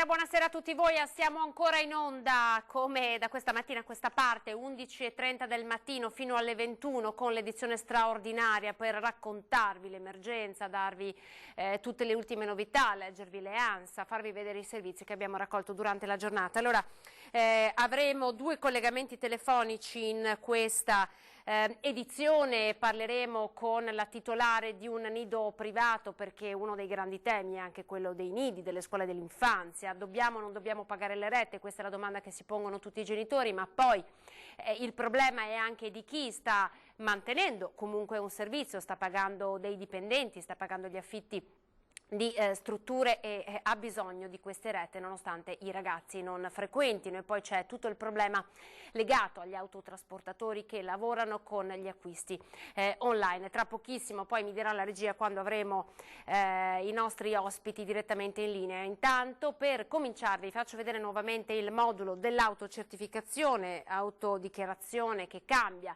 Buonasera a tutti voi, siamo ancora in onda come da questa mattina a questa parte, 11:30 del mattino fino alle 21 con l'edizione straordinaria per raccontarvi l'emergenza, darvi tutte le ultime novità, leggervi le ANSA, farvi vedere i servizi che abbiamo raccolto durante la giornata. Allora avremo 2 collegamenti telefonici in questa edizione, parleremo con la titolare di un nido privato perché uno dei grandi temi è anche quello dei nidi, delle scuole dell'infanzia. Dobbiamo o non dobbiamo pagare le rette? Questa è la domanda che si pongono tutti i genitori, ma poi il problema è anche di chi sta mantenendo comunque un servizio, sta pagando dei dipendenti, sta pagando gli affitti di strutture e ha bisogno di queste rette nonostante i ragazzi non frequentino. E poi c'è tutto il problema legato agli autotrasportatori che lavorano con gli acquisti online. Tra pochissimo poi mi dirà la regia quando avremo i nostri ospiti direttamente in linea. Intanto per cominciare vi faccio vedere nuovamente il modulo dell'autocertificazione, autodichiarazione che cambia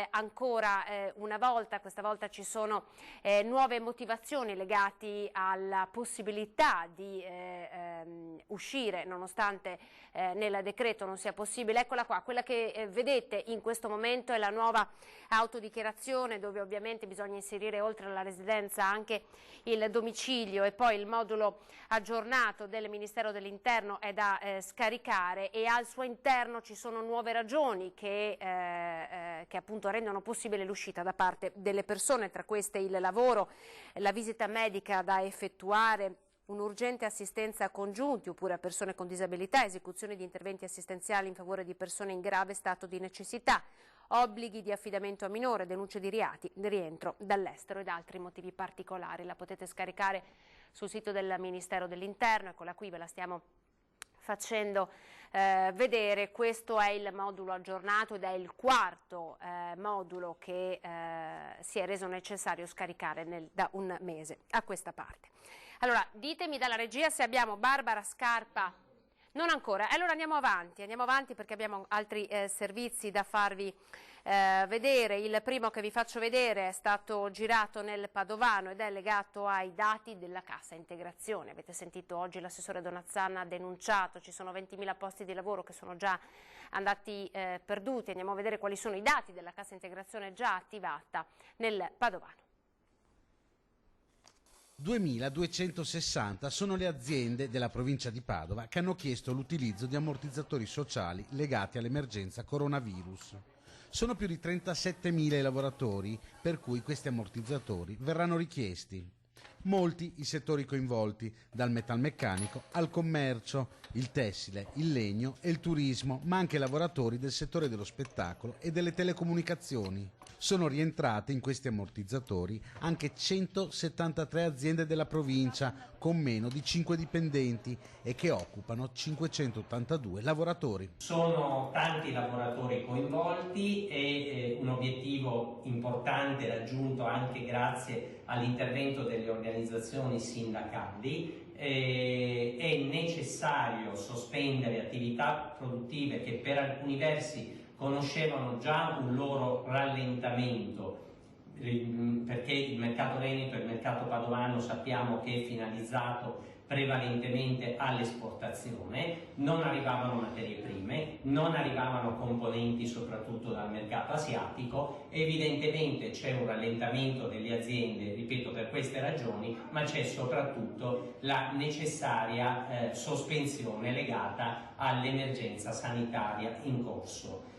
ancora una volta. Questa volta ci sono nuove motivazioni legate alla possibilità di uscire nonostante nel decreto non sia possibile. Eccola qua, quella che vedete in questo momento è la nuova autodichiarazione, dove ovviamente bisogna inserire oltre alla residenza anche il domicilio, e poi il modulo aggiornato del Ministero dell'Interno è da scaricare, e al suo interno ci sono nuove ragioni che appunto rendono possibile l'uscita da parte delle persone, tra queste il lavoro, la visita medica da effettuare, un'urgente assistenza a congiunti oppure a persone con disabilità, esecuzione di interventi assistenziali in favore di persone in grave stato di necessità, obblighi di affidamento a minore, denunce di reati, di rientro dall'estero ed altri motivi particolari. La potete scaricare sul sito del Ministero dell'Interno, eccola qui, ve la stiamo facendo vedere. Questo è il modulo aggiornato ed è il quarto modulo che si è reso necessario scaricare da un mese a questa parte. Allora, ditemi dalla regia se abbiamo Barbara Scarpa. Non ancora, allora andiamo avanti perché abbiamo altri servizi da farvi vedere. Il primo che vi faccio vedere è stato girato nel Padovano ed è legato ai dati della cassa integrazione. Avete sentito oggi l'assessore Donazzana ha denunciato, ci sono 20.000 posti di lavoro che sono già andati perduti. Andiamo a vedere quali sono i dati della cassa integrazione già attivata nel Padovano. 2.260 sono le aziende della provincia di Padova che hanno chiesto l'utilizzo di ammortizzatori sociali legati all'emergenza coronavirus. Sono più di 37.000 i lavoratori per cui questi ammortizzatori verranno richiesti. Molti i settori coinvolti, dal metalmeccanico al commercio, il tessile, il legno e il turismo, ma anche lavoratori del settore dello spettacolo e delle telecomunicazioni. Sono rientrate in questi ammortizzatori anche 173 aziende della provincia con meno di 5 dipendenti e che occupano 582 lavoratori. Sono tanti lavoratori coinvolti e un obiettivo importante raggiunto anche grazie all'intervento delle organizzazioni sindacali. È necessario sospendere attività produttive che per alcuni versi conoscevano già un loro rallentamento, perché il mercato veneto e il mercato padovano sappiamo che è finalizzato prevalentemente all'esportazione, non arrivavano materie prime, non arrivavano componenti soprattutto dal mercato asiatico. Evidentemente c'è un rallentamento delle aziende, ripeto, per queste ragioni, ma c'è soprattutto la necessaria sospensione legata all'emergenza sanitaria in corso.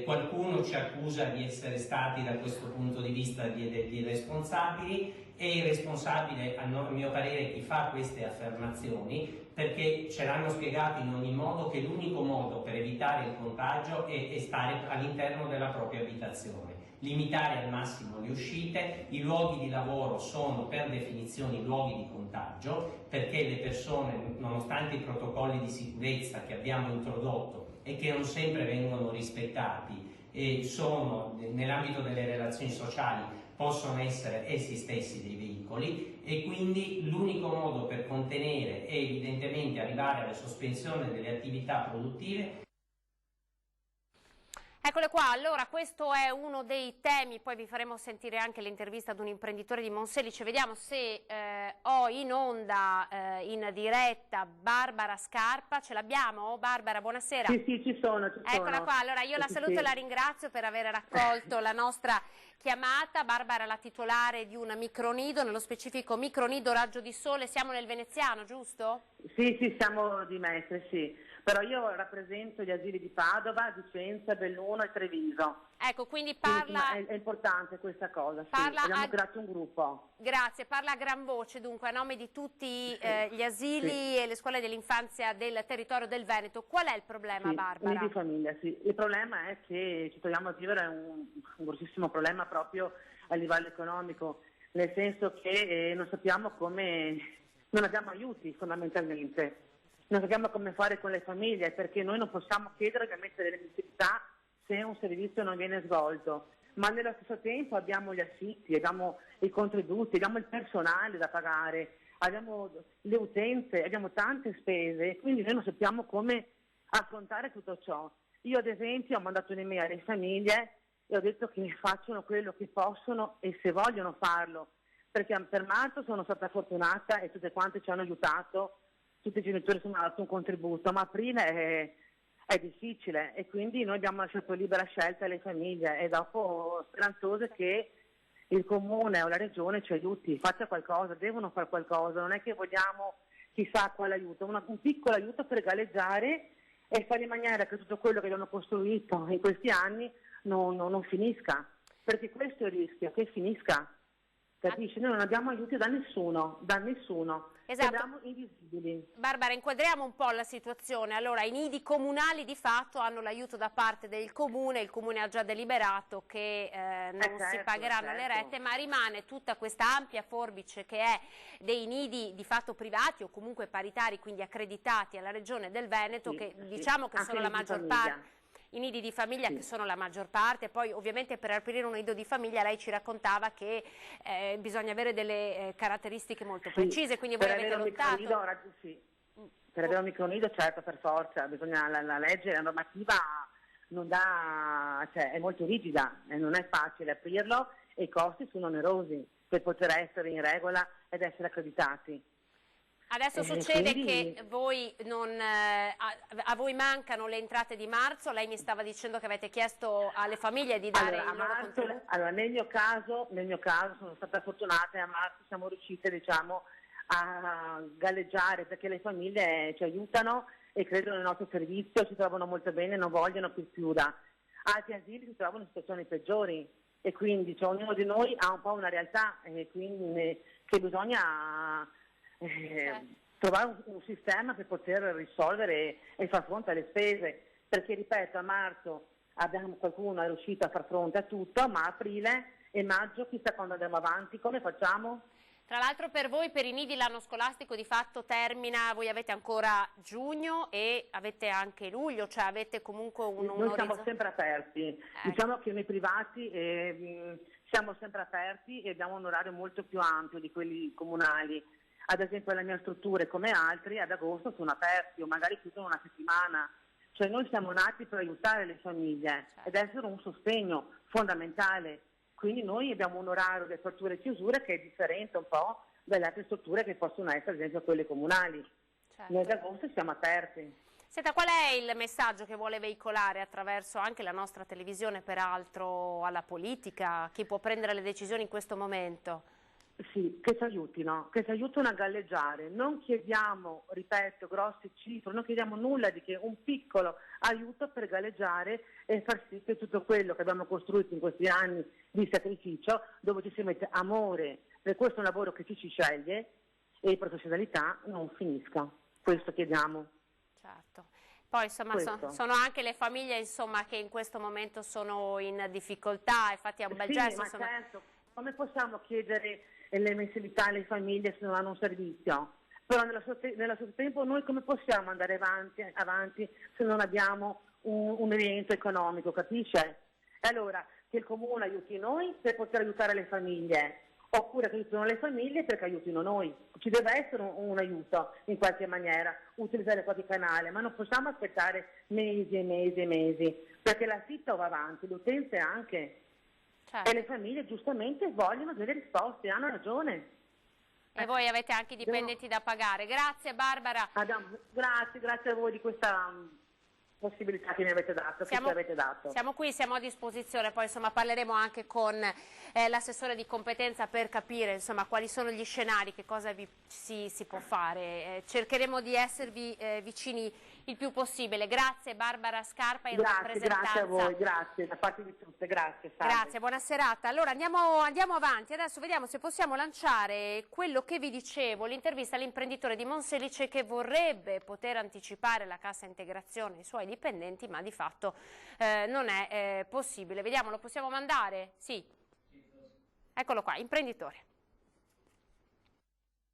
Qualcuno ci accusa di essere stati da questo punto di vista di responsabili. È irresponsabile a mio parere chi fa queste affermazioni, perché ce l'hanno spiegato in ogni modo che l'unico modo per evitare il contagio è stare all'interno della propria abitazione, limitare al massimo le uscite. I luoghi di lavoro sono per definizione luoghi di contagio, perché le persone, nonostante i protocolli di sicurezza che abbiamo introdotto e che non sempre vengono rispettati, sono nell'ambito delle relazioni sociali possono essere essi stessi dei veicoli, e quindi l'unico modo per contenere è evidentemente arrivare alla sospensione delle attività produttive. Eccole qua, allora questo è uno dei temi, poi vi faremo sentire anche l'intervista ad un imprenditore di Monselice. Vediamo se ho in onda, in diretta, Barbara Scarpa. Ce l'abbiamo? Barbara, buonasera. Sì, ci sono. Eccola qua, allora io la saluto e la ringrazio per aver raccolto la nostra chiamata. Barbara è la titolare di un micronido, nello specifico micronido Raggio di Sole. Siamo nel veneziano, giusto? Sì, siamo di Mestre, sì. Però io rappresento gli asili di Padova, Vicenza, Belluno e Treviso. Ecco, quindi parla... È importante questa cosa, sì. Abbiamo creato un gruppo. Grazie, parla a gran voce dunque a nome di tutti gli asili e le scuole dell'infanzia del territorio del Veneto. Qual è il problema, Barbara? Di famiglia, sì. Il problema è che ci troviamo a vivere un grossissimo problema proprio a livello economico, nel senso che non sappiamo come, non abbiamo aiuti fondamentalmente. Non sappiamo come fare con le famiglie, perché noi non possiamo chiedere ovviamente delle mensilità se un servizio non viene svolto, ma nello stesso tempo abbiamo gli affitti, abbiamo i contributi, abbiamo il personale da pagare, abbiamo le utenze, abbiamo tante spese, quindi noi non sappiamo come affrontare tutto ciò. Io ad esempio ho mandato un'email alle famiglie e ho detto che facciano quello che possono e se vogliono farlo, perché per marzo sono stata fortunata e tutte quante ci hanno aiutato. Tutti i genitori sono dato un contributo, ma aprile è difficile e quindi noi abbiamo lasciato libera scelta alle famiglie e dopo speranzose che il comune o la regione ci aiuti, faccia qualcosa, devono fare qualcosa, non è che vogliamo chissà quale aiuto, un piccolo aiuto per galleggiare e fare in maniera che tutto quello che abbiamo costruito in questi anni non finisca, perché questo è il rischio, che finisca. Capisci? Noi non abbiamo aiuti da nessuno. Esatto. Siamo invisibili. Barbara, inquadriamo un po' la situazione. Allora, i nidi comunali di fatto hanno l'aiuto da parte del comune, il comune ha già deliberato che non si pagheranno le rette, ma rimane tutta questa ampia forbice che è dei nidi di fatto privati o comunque paritari, quindi accreditati alla Regione del Veneto, che diciamo che sono la maggior parte. I nidi di famiglia che sono la maggior parte, poi ovviamente per aprire un nido di famiglia lei ci raccontava che bisogna avere delle caratteristiche molto precise, quindi voi avete lottato. Per avere un micronido certo, per forza, bisogna, la legge, la normativa non dà, cioè è molto rigida e non è facile aprirlo e i costi sono onerosi per poter essere in regola ed essere accreditati. Adesso succede che voi a voi mancano le entrate di marzo, lei mi stava dicendo che avete chiesto alle famiglie di dare il loro contributo. Allora, nel mio caso sono stata fortunata e a marzo siamo riuscite a galleggiare perché le famiglie ci aiutano e credono nel nostro servizio, ci trovano molto bene, non vogliono più chiuda. Altri asili si trovano in situazioni peggiori e quindi ognuno di noi ha un po' una realtà quindi, che bisogna... trovare un sistema per poter risolvere e far fronte alle spese, perché ripeto a marzo qualcuno è riuscito a far fronte a tutto, ma aprile e maggio chissà quando andiamo avanti, come facciamo? Tra l'altro per voi, per i nidi, l'anno scolastico di fatto termina, voi avete ancora giugno e avete anche luglio, cioè avete comunque Noi siamo sempre aperti, diciamo che noi privati siamo sempre aperti e abbiamo un orario molto più ampio di quelli comunali. Ad esempio le mie strutture come altri ad agosto sono aperti o magari chiudono una settimana, cioè noi siamo nati per aiutare le famiglie ed essere un sostegno fondamentale, quindi noi abbiamo un orario di apertura e chiusura che è differente un po' dalle altre strutture che possono essere ad esempio quelle comunali. Noi ad agosto siamo aperti. Senta, qual è il messaggio che vuole veicolare attraverso anche la nostra televisione peraltro alla politica, chi può prendere le decisioni in questo momento? Sì, che ci aiutino a galleggiare. Non chiediamo, ripeto, grossi cifre, non chiediamo nulla di che, un piccolo aiuto per galleggiare e far sì che tutto quello che abbiamo costruito in questi anni di sacrificio, dove ci si mette amore, per questo è un lavoro che ci sceglie e professionalità, non finisca. Questo chiediamo. Certo. Poi insomma sono anche le famiglie insomma, che in questo momento sono in difficoltà, infatti è un bel gesto. Ma certo, come possiamo chiedere le mensilità alle famiglie se non hanno un servizio? Però nello stesso tempo noi come possiamo andare avanti se non abbiamo un rientro economico, capisce? E allora che il comune aiuti noi per poter aiutare le famiglie, oppure che aiutino le famiglie perché aiutino noi. Ci deve essere un aiuto in qualche maniera, utilizzare qualche canale, ma non possiamo aspettare mesi e mesi e mesi, perché la città va avanti, le utenze anche. Certo. E le famiglie giustamente vogliono delle risposte, hanno ragione. E voi avete anche i dipendenti da pagare. Grazie Barbara. Grazie a voi di questa possibilità che mi avete dato, Siamo qui, siamo a disposizione, poi insomma parleremo anche con l'assessore di competenza per capire insomma quali sono gli scenari, che cosa si può fare. Cercheremo di esservi vicini il più possibile. Grazie Barbara Scarpa in rappresentanza. Grazie a voi, grazie da parte di tutte, grazie. Grazie, buona serata. Allora andiamo avanti, adesso vediamo se possiamo lanciare quello che vi dicevo, l'intervista all'imprenditore di Monselice che vorrebbe poter anticipare la cassa integrazione ai suoi dipendenti, ma di fatto non è possibile. Vediamo, lo possiamo mandare? Sì. Eccolo qua, imprenditore.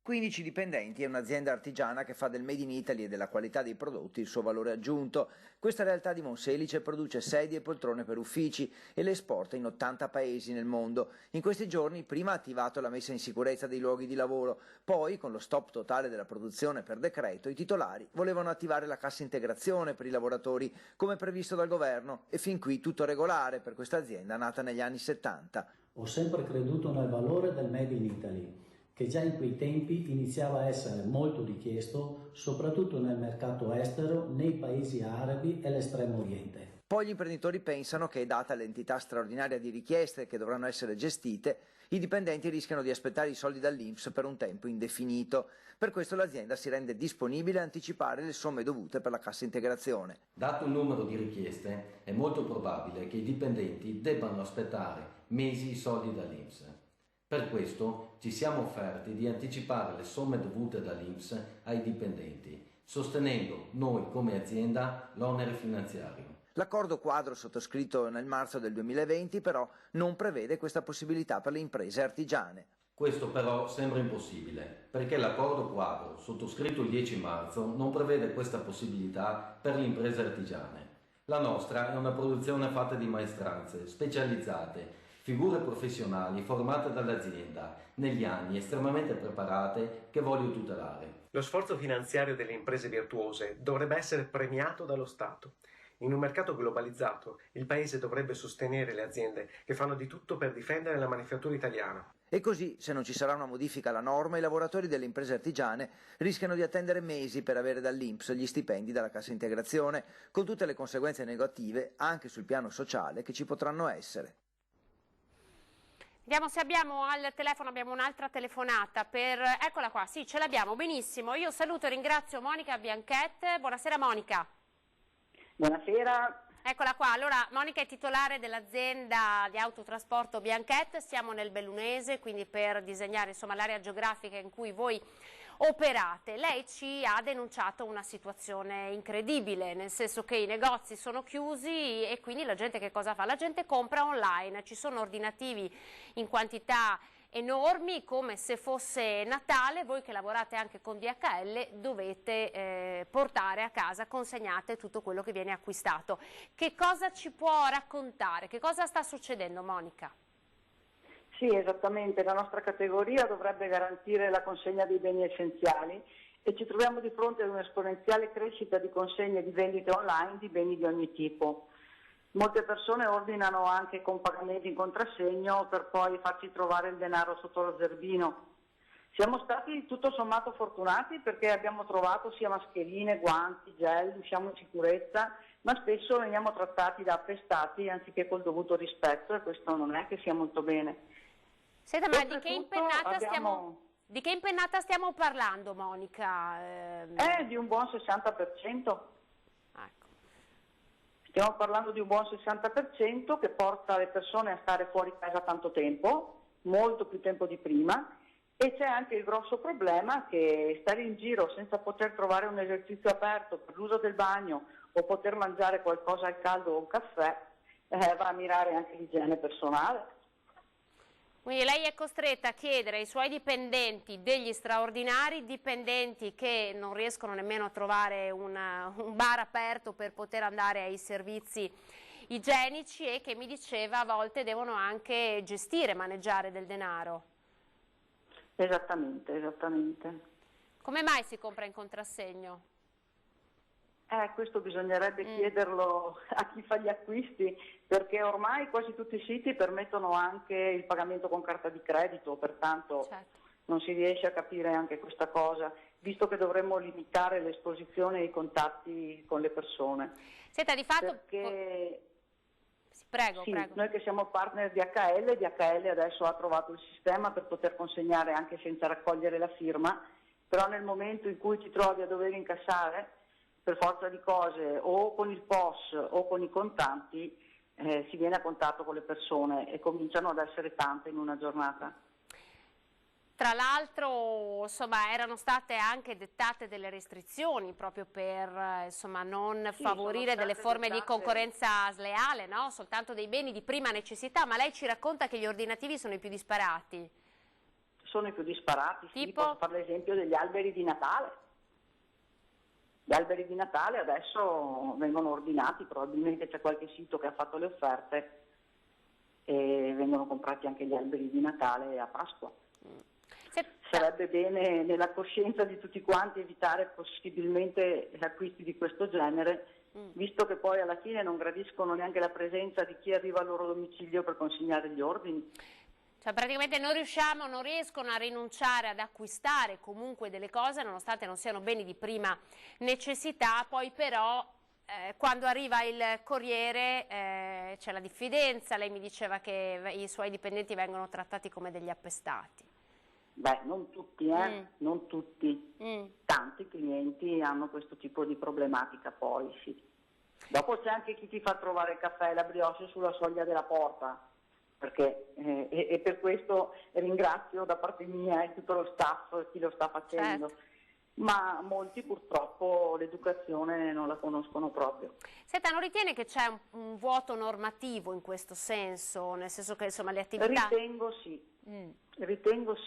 15 dipendenti è un'azienda artigiana che fa del Made in Italy e della qualità dei prodotti il suo valore aggiunto. Questa realtà di Monselice produce sedie e poltrone per uffici e le esporta in 80 paesi nel mondo. In questi giorni prima ha attivato la messa in sicurezza dei luoghi di lavoro, poi con lo stop totale della produzione per decreto i titolari volevano attivare la cassa integrazione per i lavoratori come previsto dal governo e fin qui tutto regolare per questa azienda nata negli anni 70. Ho sempre creduto nel valore del Made in Italy, che già in quei tempi iniziava a essere molto richiesto, soprattutto nel mercato estero, nei paesi arabi e l'Estremo Oriente. Poi gli imprenditori pensano che, data l'entità straordinaria di richieste che dovranno essere gestite, i dipendenti rischiano di aspettare i soldi dall'INPS per un tempo indefinito. Per questo l'azienda si rende disponibile a anticipare le somme dovute per la cassa integrazione. Dato il numero di richieste, è molto probabile che i dipendenti debbano aspettare mesi i soldi dall'INPS. Per questo ci siamo offerti di anticipare le somme dovute dall'INPS ai dipendenti, sostenendo noi come azienda l'onere finanziario. L'accordo quadro sottoscritto nel marzo del 2020 però non prevede questa possibilità per le imprese artigiane. Questo però sembra impossibile, perché l'accordo quadro sottoscritto il 10 marzo non prevede questa possibilità per le imprese artigiane. La nostra è una produzione fatta di maestranze specializzate, figure professionali formate dall'azienda negli anni, estremamente preparate, che voglio tutelare. Lo sforzo finanziario delle imprese virtuose dovrebbe essere premiato dallo Stato. In un mercato globalizzato, il Paese dovrebbe sostenere le aziende che fanno di tutto per difendere la manifattura italiana. E così, se non ci sarà una modifica alla norma, i lavoratori delle imprese artigiane rischiano di attendere mesi per avere dall'INPS gli stipendi dalla cassa integrazione, con tutte le conseguenze negative anche sul piano sociale che ci potranno essere. Vediamo se abbiamo al telefono, abbiamo un'altra telefonata per... Eccola qua, sì, ce l'abbiamo, benissimo. Io saluto e ringrazio Monica Bianchette. Buonasera Monica. Buonasera. Eccola qua, allora Monica è titolare dell'azienda di autotrasporto Bianchette, siamo nel Bellunese, quindi per disegnare insomma l'area geografica in cui voi operate. Lei ci ha denunciato una situazione incredibile, nel senso che i negozi sono chiusi e quindi la gente che cosa fa? La gente compra online, ci sono ordinativi in quantità enormi, come se fosse Natale. Voi che lavorate anche con DHL dovete portare a casa, consegnate tutto quello che viene acquistato. Che cosa ci può raccontare? Che cosa sta succedendo, Monica? Sì, esattamente, la nostra categoria dovrebbe garantire la consegna dei beni essenziali e ci troviamo di fronte ad un'esponenziale crescita di consegne di vendite online di beni di ogni tipo. Molte persone ordinano anche con pagamenti in contrassegno per poi farci trovare il denaro sotto lo zerbino. Siamo stati tutto sommato fortunati perché abbiamo trovato sia mascherine, guanti, gel, usciamo in sicurezza, ma spesso veniamo trattati da appestati anziché col dovuto rispetto e questo non è che sia molto bene. Senta, ma di che impennata stiamo parlando, Monica? Di un buon 60%. Ecco. Stiamo parlando di un buon 60% che porta le persone a stare fuori casa tanto tempo, molto più tempo di prima, e c'è anche il grosso problema che stare in giro senza poter trovare un esercizio aperto per l'uso del bagno o poter mangiare qualcosa al caldo o un caffè va a mirare anche l'igiene personale. Quindi lei è costretta a chiedere ai suoi dipendenti degli straordinari, dipendenti che non riescono nemmeno a trovare un bar aperto per poter andare ai servizi igienici e che mi diceva a volte devono anche gestire, maneggiare del denaro. Esattamente, esattamente. Come mai si compra in contrassegno? Questo bisognerebbe chiederlo a chi fa gli acquisti, perché ormai quasi tutti i siti permettono anche il pagamento con carta di credito, pertanto non si riesce a capire anche questa cosa, visto che dovremmo limitare l'esposizione e i contatti con le persone. Senta, di fatto... Perché... Prego, sì, prego. Noi che siamo partner di DHL adesso ha trovato il sistema per poter consegnare anche senza raccogliere la firma, però nel momento in cui ti trovi a dover incassare, per forza di cose, o con il POS o con i contanti, si viene a contatto con le persone e cominciano ad essere tante in una giornata. Tra l'altro, insomma, erano state anche dettate delle restrizioni proprio per, insomma, non favorire delle forme di concorrenza sleale, no? Soltanto dei beni di prima necessità, ma lei ci racconta che gli ordinativi sono i più disparati. Sono i più disparati, tipo? Sì, posso fare l'esempio degli alberi di Natale. Gli alberi di Natale adesso vengono ordinati, probabilmente c'è qualche sito che ha fatto le offerte e vengono comprati anche gli alberi di Natale a Pasqua. Sarebbe bene nella coscienza di tutti quanti evitare possibilmente acquisti di questo genere, visto che poi alla fine non gradiscono neanche la presenza di chi arriva al loro domicilio per consegnare gli ordini. Cioè praticamente non riescono a rinunciare ad acquistare comunque delle cose nonostante non siano beni di prima necessità, poi però quando arriva il corriere c'è la diffidenza, lei mi diceva che i suoi dipendenti vengono trattati come degli appestati. Beh, non tutti, non tutti. Tanti clienti hanno questo tipo di problematica poi, sì. Dopo c'è anche chi ti fa trovare il caffè e la brioche sulla soglia della porta. Perché, e per questo ringrazio da parte mia e tutto lo staff, chi lo sta facendo, certo. Ma molti purtroppo l'educazione non la conoscono proprio. Senta, non ritiene che c'è un vuoto normativo in questo senso, nel senso che insomma le attività... Ritengo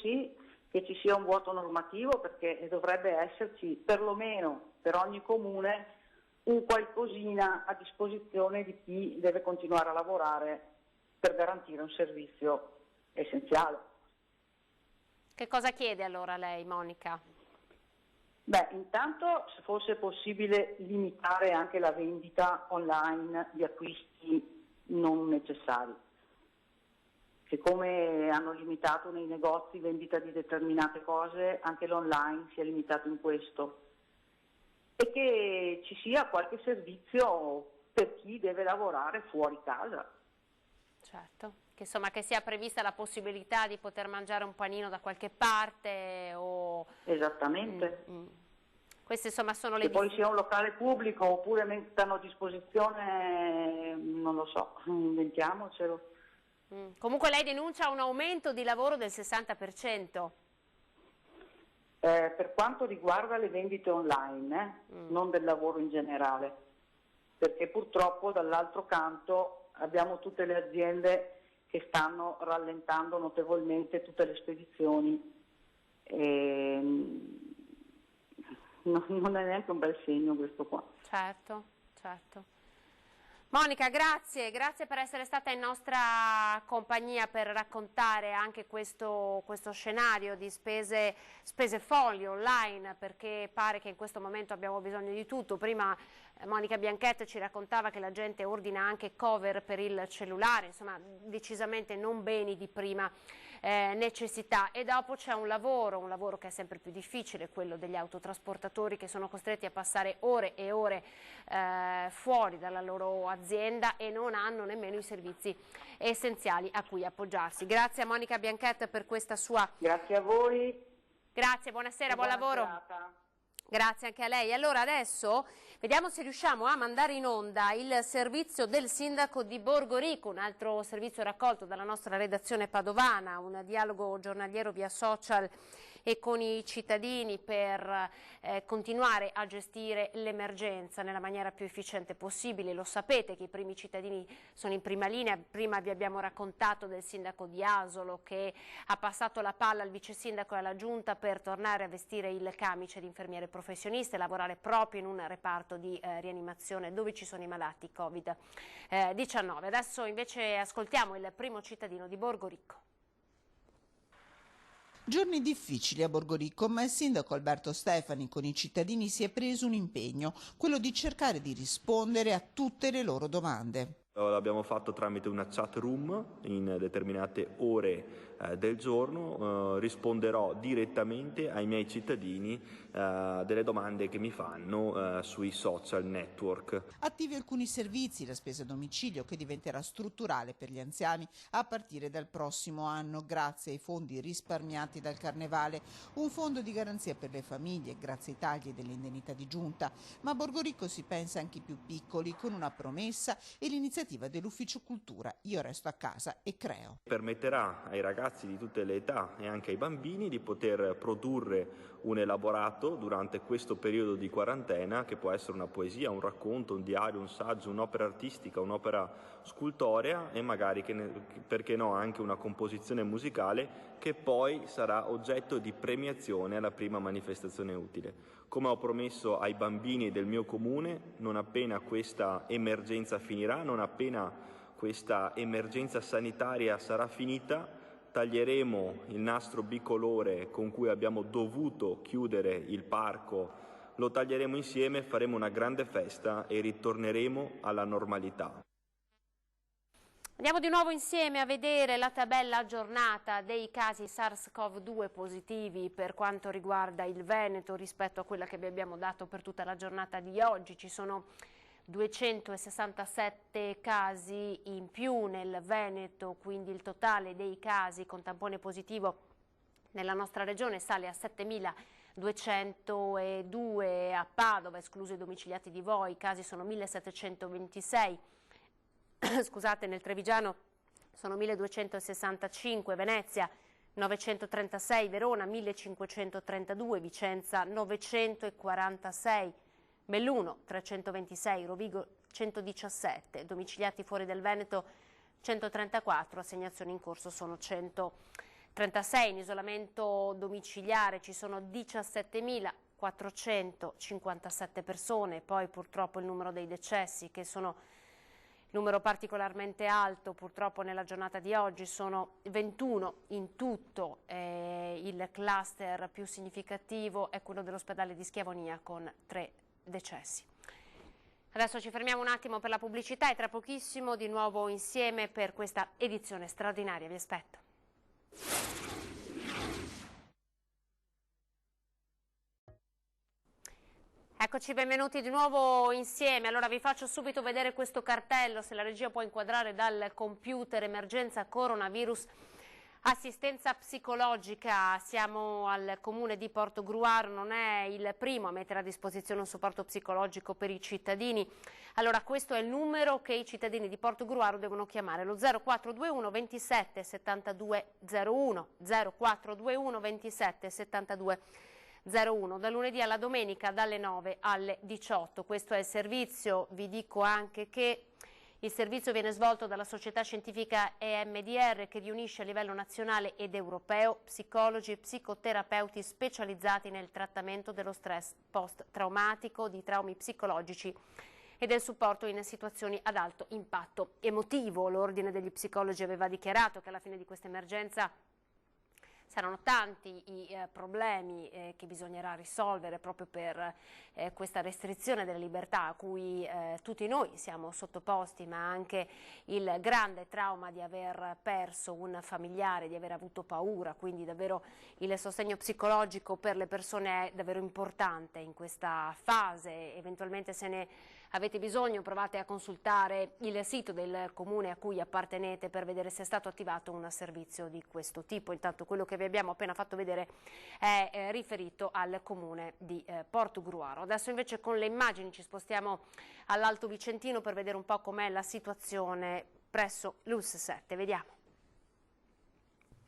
sì che ci sia un vuoto normativo, perché dovrebbe esserci perlomeno per ogni comune un qualcosina a disposizione di chi deve continuare a lavorare per garantire un servizio essenziale. Che cosa chiede allora lei, Monica? Beh, intanto se fosse possibile limitare anche la vendita online di acquisti non necessari, che come hanno limitato nei negozi vendita di determinate cose, anche l'online sia limitato in questo, e che ci sia qualche servizio per chi deve lavorare fuori casa. Certo, che insomma che sia prevista la possibilità di poter mangiare un panino da qualche parte o... Esattamente. Queste insomma sono le... Che poi sia un locale pubblico oppure mettano a disposizione, non lo so, inventiamocelo. Comunque lei denuncia un aumento di lavoro del 60%. Per quanto riguarda le vendite online, non del lavoro in generale, perché purtroppo dall'altro canto abbiamo tutte le aziende che stanno rallentando notevolmente tutte le spedizioni. Non è neanche un bel segno questo qua. Certo, certo. Monica, grazie per essere stata in nostra compagnia per raccontare anche questo scenario di spese folli online, perché pare che in questo momento abbiamo bisogno di tutto. Prima Monica Bianchetta ci raccontava che la gente ordina anche cover per il cellulare, insomma decisamente non beni di prima necessità. E dopo c'è un lavoro che è sempre più difficile, quello degli autotrasportatori che sono costretti a passare ore e ore fuori dalla loro azienda e non hanno nemmeno i servizi essenziali a cui appoggiarsi. Grazie a Monica Bianchetta per questa sua... Grazie a voi. Grazie, buonasera, buon lavoro. Serata. Grazie anche a lei. Allora adesso vediamo se riusciamo a mandare in onda il servizio del sindaco di Borgo Rico, un altro servizio raccolto dalla nostra redazione padovana, un dialogo giornaliero via social e con i cittadini per continuare a gestire l'emergenza nella maniera più efficiente possibile. Lo sapete che i primi cittadini sono in prima linea. Prima vi abbiamo raccontato del sindaco di Asolo che ha passato la palla al vice sindaco e alla giunta per tornare a vestire il camice di infermiere professioniste e lavorare proprio in un reparto di rianimazione dove ci sono i malati Covid-19. Adesso invece ascoltiamo il primo cittadino di Borgoricco. Giorni difficili a Borgoricco, ma il sindaco Alberto Stefani con i cittadini si è preso un impegno, quello di cercare di rispondere a tutte le loro domande. L'abbiamo fatto tramite una chat room in determinate ore del giorno, risponderò direttamente ai miei cittadini delle domande che mi fanno sui social network. Attivi alcuni servizi, la spesa a domicilio che diventerà strutturale per gli anziani a partire dal prossimo anno grazie ai fondi risparmiati dal Carnevale, un fondo di garanzia per le famiglie grazie ai tagli delle indennità di giunta, ma a Borgoricco si pensa anche ai più piccoli con una promessa e l'iniziativa dell'Ufficio Cultura Io resto a casa e creo. Permetterà ai ragazzi di tutte le età e anche ai bambini di poter produrre un elaborato durante questo periodo di quarantena che può essere una poesia, un racconto, un diario, un saggio, un'opera artistica, un'opera scultorea e magari, perché no, anche una composizione musicale che poi sarà oggetto di premiazione alla prima manifestazione utile. Come ho promesso ai bambini del mio comune, non appena questa emergenza finirà, non appena questa emergenza sanitaria sarà finita, taglieremo il nastro bicolore con cui abbiamo dovuto chiudere il parco, lo taglieremo insieme, faremo una grande festa e ritorneremo alla normalità. Andiamo di nuovo insieme a vedere la tabella aggiornata dei casi SARS-CoV-2 positivi per quanto riguarda il Veneto rispetto a quella che vi abbiamo dato per tutta la giornata di oggi. Ci sono 267 casi in più nel Veneto, quindi il totale dei casi con tampone positivo nella nostra regione sale a 7.202. A Padova, escluso i domiciliati di Voi, i casi sono 1.726. Scusate, nel Trevigiano sono 1.265, Venezia 936, Verona 1.532, Vicenza 946, Belluno 326, Rovigo 117, domiciliati fuori del Veneto 134, assegnazioni in corso sono 136, in isolamento domiciliare ci sono 17.457 persone, poi purtroppo il numero dei decessi che sono numero particolarmente alto, purtroppo nella giornata di oggi sono 21 in tutto, il cluster più significativo è quello dell'ospedale di Schiavonia con 3 decessi. Adesso ci fermiamo un attimo per la pubblicità e tra pochissimo di nuovo insieme per questa edizione straordinaria, vi aspetto. Eccoci, benvenuti di nuovo insieme. Allora vi faccio subito vedere questo cartello, se la regia può inquadrare dal computer: emergenza coronavirus, assistenza psicologica. Siamo al comune di Portogruaro, non è il primo a mettere a disposizione un supporto psicologico per i cittadini. Allora questo è il numero che i cittadini di Portogruaro devono chiamare, lo 0421 27 72 01, 0421 27 72 01, da lunedì alla domenica dalle 9 alle 18. Questo è il servizio. Vi dico anche che il servizio viene svolto dalla società scientifica EMDR che riunisce a livello nazionale ed europeo psicologi e psicoterapeuti specializzati nel trattamento dello stress post-traumatico, di traumi psicologici e del supporto in situazioni ad alto impatto emotivo. L'Ordine degli Psicologi aveva dichiarato che alla fine di questa emergenza saranno tanti i problemi che bisognerà risolvere proprio per questa restrizione delle libertà a cui tutti noi siamo sottoposti, ma anche il grande trauma di aver perso un familiare, di aver avuto paura, quindi davvero il sostegno psicologico per le persone è davvero importante in questa fase. Eventualmente se ne avete bisogno provate a consultare il sito del comune a cui appartenete per vedere se è stato attivato un servizio di questo tipo. Intanto quello che vi abbiamo appena fatto vedere è riferito al comune di Portogruaro. Adesso invece con le immagini ci spostiamo all'Alto Vicentino per vedere un po' com'è la situazione presso l'ULSS 7. Vediamo.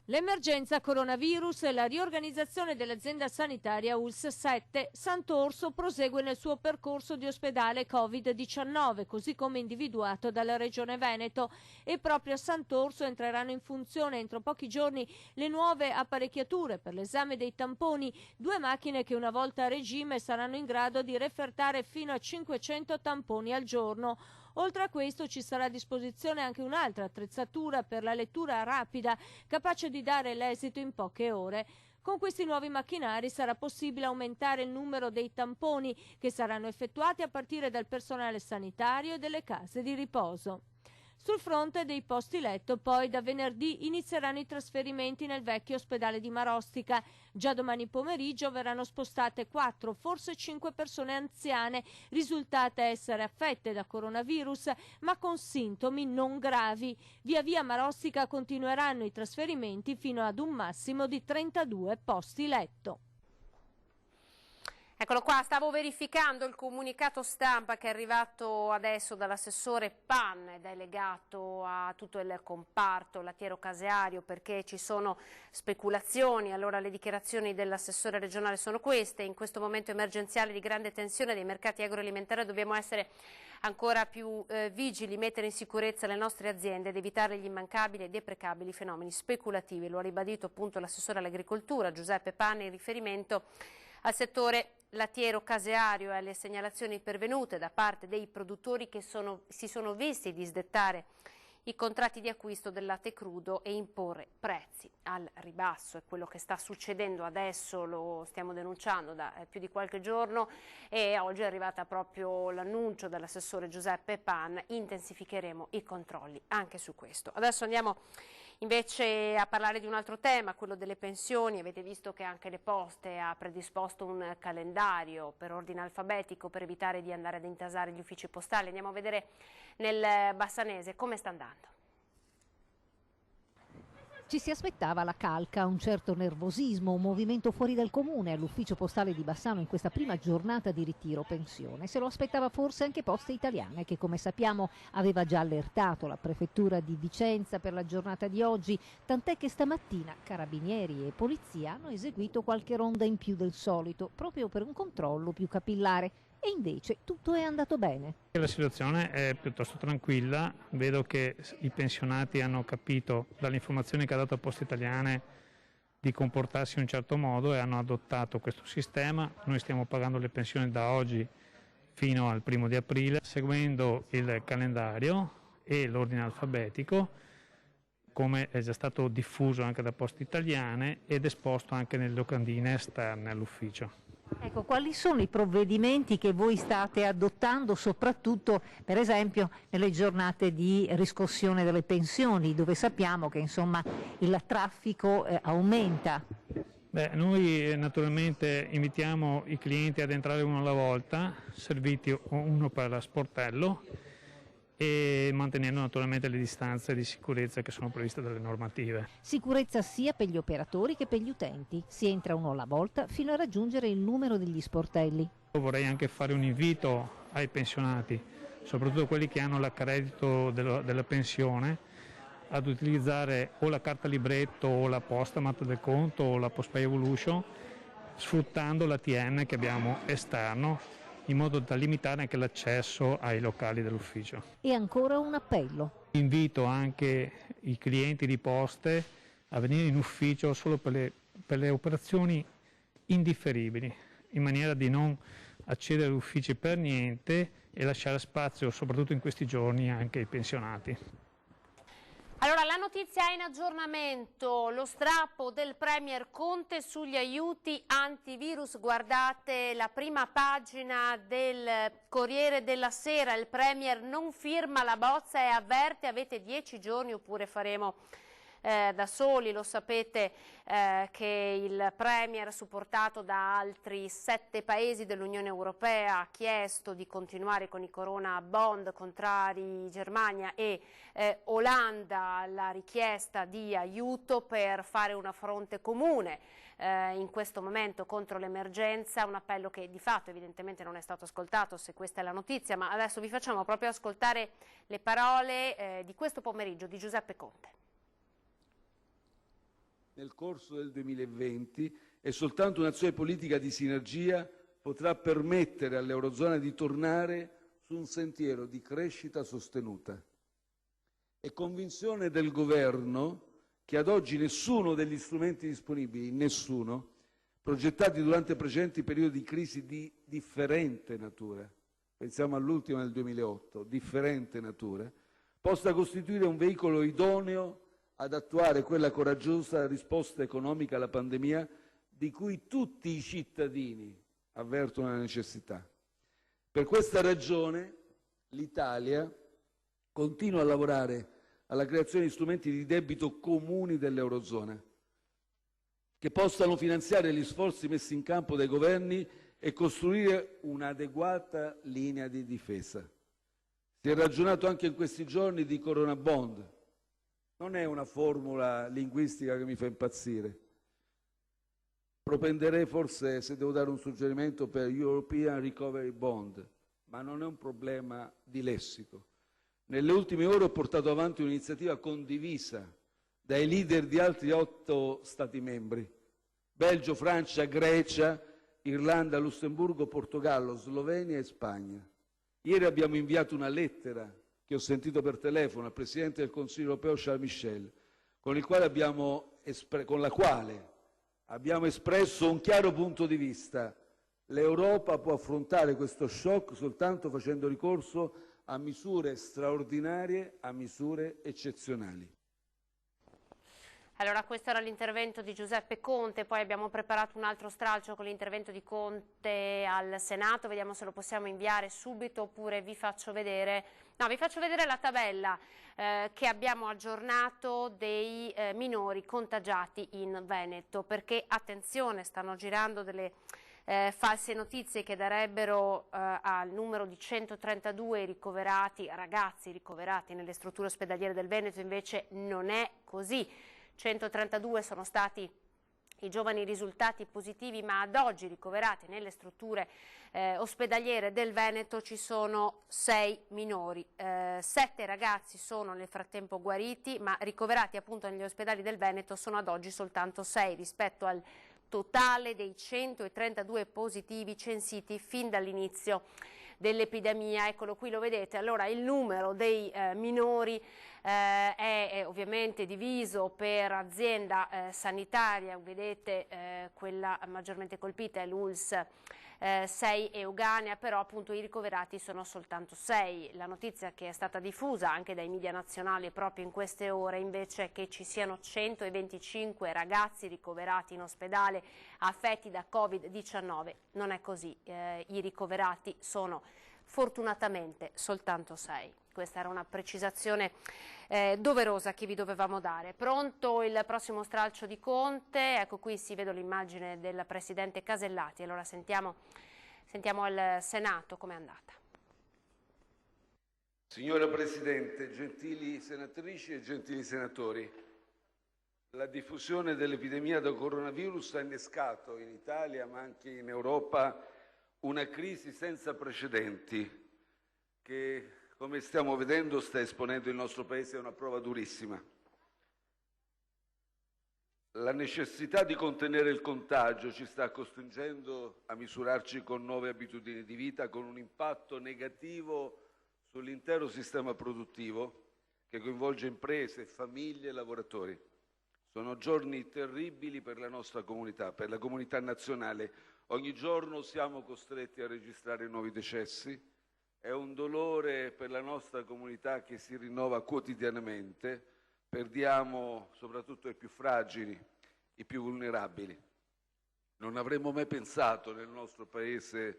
L'emergenza coronavirus e la riorganizzazione dell'azienda sanitaria ULSS 7. Sant'Orso prosegue nel suo percorso di ospedale Covid-19, così come individuato dalla Regione Veneto, e proprio a Sant'Orso entreranno in funzione entro pochi giorni le nuove apparecchiature per l'esame dei tamponi, 2 macchine che una volta a regime saranno in grado di refertare fino a 500 tamponi al giorno. Oltre a questo ci sarà a disposizione anche un'altra attrezzatura per la lettura rapida, capace di dare l'esito in poche ore. Con questi nuovi macchinari sarà possibile aumentare il numero dei tamponi che saranno effettuati a partire dal personale sanitario e delle case di riposo. Sul fronte dei posti letto, poi, da venerdì inizieranno i trasferimenti nel vecchio ospedale di Marostica. Già domani pomeriggio verranno spostate 4, forse 5 persone anziane, risultate essere affette da coronavirus, ma con sintomi non gravi. Via via Marostica continueranno i trasferimenti fino ad un massimo di 32 posti letto. Eccolo qua, stavo verificando il comunicato stampa che è arrivato adesso dall'assessore Pan ed è legato a tutto il comparto lattiero-caseario perché ci sono speculazioni. Allora le dichiarazioni dell'assessore regionale sono queste: in questo momento emergenziale di grande tensione dei mercati agroalimentari dobbiamo essere ancora più vigili, mettere in sicurezza le nostre aziende ed evitare gli immancabili e deprecabili fenomeni speculativi. Lo ha ribadito appunto l'assessore all'agricoltura Giuseppe Pan in riferimento al settore lattiero-caseario e alle segnalazioni pervenute da parte dei produttori che si sono visti disdettare i contratti di acquisto del latte crudo e imporre prezzi al ribasso. È quello che sta succedendo adesso, lo stiamo denunciando da più di qualche giorno e oggi è arrivata proprio l'annuncio dell'assessore Giuseppe Pan: intensificheremo i controlli anche su questo. Adesso andiamo invece a parlare di un altro tema, quello delle pensioni. Avete visto che anche le Poste ha predisposto un calendario per ordine alfabetico per evitare di andare ad intasare gli uffici postali. Andiamo a vedere nel Bassanese come sta andando. Ci si aspettava la calca, un certo nervosismo, un movimento fuori dal comune all'ufficio postale di Bassano in questa prima giornata di ritiro pensione. Se lo aspettava forse anche Poste Italiane, che come sappiamo aveva già allertato la prefettura di Vicenza per la giornata di oggi, tant'è che stamattina carabinieri e polizia hanno eseguito qualche ronda in più del solito, proprio per un controllo più capillare. E invece tutto è andato bene. La situazione è piuttosto tranquilla, vedo che i pensionati hanno capito dalle informazioni che ha dato Poste Italiane di comportarsi in un certo modo e hanno adottato questo sistema. Noi stiamo pagando le pensioni da oggi fino al 1° di aprile, seguendo il calendario e l'ordine alfabetico, come è già stato diffuso anche da Poste Italiane ed esposto anche nelle locandine esterne all'ufficio. Ecco, quali sono i provvedimenti che voi state adottando, soprattutto per esempio nelle giornate di riscossione delle pensioni, dove sappiamo che insomma il traffico aumenta? Noi naturalmente invitiamo i clienti ad entrare uno alla volta, serviti uno per sportello, e mantenendo naturalmente le distanze di sicurezza che sono previste dalle normative. Sicurezza sia per gli operatori che per gli utenti. Si entra uno alla volta fino a raggiungere il numero degli sportelli. Vorrei anche fare un invito ai pensionati, soprattutto quelli che hanno l'accredito della pensione, ad utilizzare o la carta libretto o la postamat del conto o la Postpay Evolution, sfruttando l'ATM che abbiamo esterno, in modo da limitare anche l'accesso ai locali dell'ufficio. E ancora un appello. Invito anche i clienti di Poste a venire in ufficio solo per le operazioni indifferibili, in maniera di non accedere agli uffici per niente e lasciare spazio, soprattutto in questi giorni, anche ai pensionati. Allora, la notizia è in aggiornamento, lo strappo del Premier Conte sugli aiuti antivirus. Guardate la prima pagina del Corriere della Sera, il Premier non firma la bozza e avverte: avete 10 giorni oppure faremo da soli. Lo sapete che il Premier, supportato da altri 7 paesi dell'Unione Europea, ha chiesto di continuare con i Corona Bond contrari Germania e Olanda alla richiesta di aiuto per fare una fronte comune in questo momento contro l'emergenza, un appello che di fatto evidentemente non è stato ascoltato, se questa è la notizia, ma adesso vi facciamo proprio ascoltare le parole di questo pomeriggio di Giuseppe Conte. nel corso del 2020 e soltanto un'azione politica di sinergia potrà permettere all'Eurozona di tornare su un sentiero di crescita sostenuta. È convinzione del Governo che ad oggi nessuno degli strumenti disponibili, nessuno, progettati durante precedenti periodi di crisi di differente natura, pensiamo all'ultima del 2008, differente natura, possa costituire un veicolo idoneo ad attuare quella coraggiosa risposta economica alla pandemia di cui tutti i cittadini avvertono la necessità. Per questa ragione l'Italia continua a lavorare alla creazione di strumenti di debito comuni dell'Eurozona, che possano finanziare gli sforzi messi in campo dai governi e costruire un'adeguata linea di difesa. Si è ragionato anche in questi giorni di Corona Bond. Non è una formula linguistica che mi fa impazzire. Propenderei forse, se devo dare un suggerimento, per European Recovery Bond, ma non è un problema di lessico. Nelle ultime ore ho portato avanti un'iniziativa condivisa dai leader di altri 8 Stati membri: Belgio, Francia, Grecia, Irlanda, Lussemburgo, Portogallo, Slovenia e Spagna. Ieri abbiamo inviato una lettera che ho sentito per telefono al Presidente del Consiglio europeo Charles Michel, con la quale abbiamo espresso un chiaro punto di vista. L'Europa può affrontare questo shock soltanto facendo ricorso a misure straordinarie, a misure eccezionali. Allora, questo era l'intervento di Giuseppe Conte, poi abbiamo preparato un altro stralcio con l'intervento di Conte al Senato, vediamo se lo possiamo inviare subito oppure vi faccio vedere la tabella che abbiamo aggiornato dei minori contagiati in Veneto, perché attenzione, stanno girando delle false notizie che darebbero al numero di 132 ricoverati, ragazzi ricoverati nelle strutture ospedaliere del Veneto. Invece non è così. 132 sono stati i giovani risultati positivi, ma ad oggi ricoverati nelle strutture ospedaliere del Veneto ci sono 6 minori. 7 ragazzi sono nel frattempo guariti, ma ricoverati appunto negli ospedali del Veneto sono ad oggi soltanto 6 rispetto al totale dei 132 positivi censiti fin dall'inizio dell'epidemia. Eccolo qui, lo vedete. Allora, il numero dei minori è ovviamente diviso per azienda sanitaria. Vedete, quella maggiormente colpita è l'ULSS 6 Euganea, però appunto i ricoverati sono soltanto 6. La notizia che è stata diffusa anche dai media nazionali proprio in queste ore invece è che ci siano 125 ragazzi ricoverati in ospedale affetti da Covid-19. Non è così, i ricoverati sono fortunatamente soltanto 6. Questa era una precisazione doverosa che vi dovevamo dare. Pronto il prossimo stralcio di Conte, ecco qui si vede l'immagine del Presidente Casellati. Allora sentiamo al Senato com'è andata. Signora Presidente, gentili senatrici e gentili senatori, la diffusione dell'epidemia da coronavirus ha innescato in Italia, ma anche in Europa, una crisi senza precedenti che, come stiamo vedendo, sta esponendo il nostro Paese a una prova durissima. La necessità di contenere il contagio ci sta costringendo a misurarci con nuove abitudini di vita, con un impatto negativo sull'intero sistema produttivo che coinvolge imprese, famiglie e lavoratori. Sono giorni terribili per la nostra comunità, per la comunità nazionale. Ogni giorno siamo costretti a registrare nuovi decessi. È un dolore per la nostra comunità che si rinnova quotidianamente. Perdiamo soprattutto i più fragili, i più vulnerabili. Non avremmo mai pensato nel nostro Paese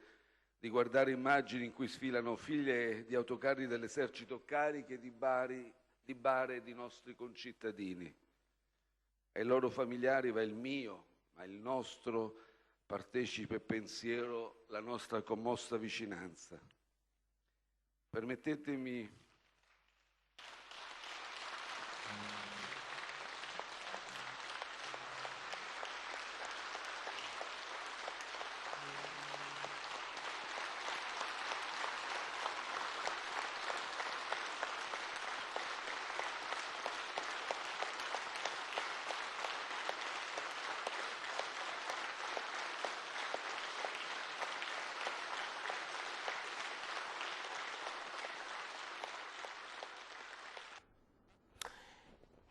di guardare immagini in cui sfilano file di autocarri dell'esercito cariche di bare di nostri concittadini. Ai loro familiari va il mio, ma il nostro partecipe pensiero, la nostra commossa vicinanza. Permettetemi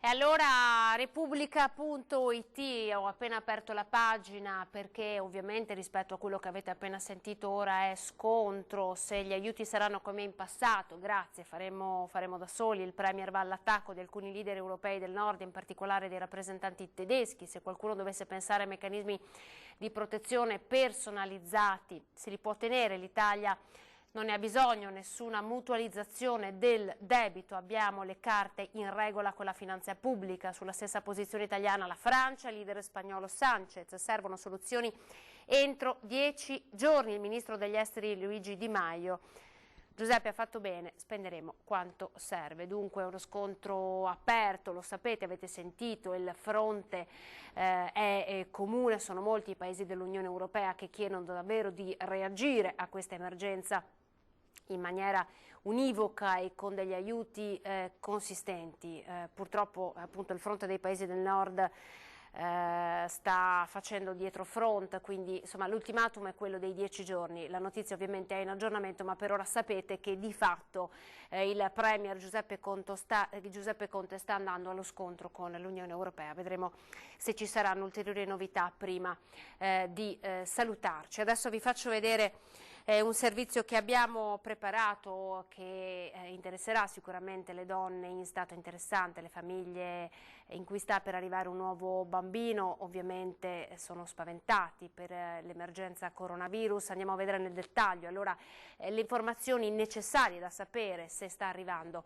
E allora Repubblica.it, ho appena aperto la pagina perché ovviamente rispetto a quello che avete appena sentito ora è scontro, se gli aiuti saranno come in passato, grazie, faremo da soli, il Premier va all'attacco di alcuni leader europei del nord, in particolare dei rappresentanti tedeschi, se qualcuno dovesse pensare a meccanismi di protezione personalizzati, se li può tenere l'Italia. Non ne ha bisogno, nessuna mutualizzazione del debito, abbiamo le carte in regola con la finanza pubblica, sulla stessa posizione italiana la Francia, il leader spagnolo Sanchez, servono soluzioni entro 10 giorni, il ministro degli esteri Luigi Di Maio. Giuseppe ha fatto bene, spenderemo quanto serve, dunque è uno scontro aperto, lo sapete, avete sentito, il fronte è comune, sono molti i paesi dell'Unione Europea che chiedono davvero di reagire a questa emergenza in maniera univoca e con degli aiuti consistenti. Purtroppo appunto il fronte dei paesi del nord sta facendo dietro front, quindi insomma l'ultimatum è quello dei 10 giorni, la notizia ovviamente è in aggiornamento, ma per ora sapete che di fatto il Premier Giuseppe Conte sta andando allo scontro con l'Unione Europea, vedremo se ci saranno ulteriori novità prima di salutarci. Adesso vi faccio vedere un servizio che abbiamo preparato che interesserà sicuramente le donne in stato interessante, le famiglie in cui sta per arrivare un nuovo bambino, ovviamente sono spaventati per l'emergenza coronavirus. Andiamo a vedere nel dettaglio allora le informazioni necessarie da sapere se sta arrivando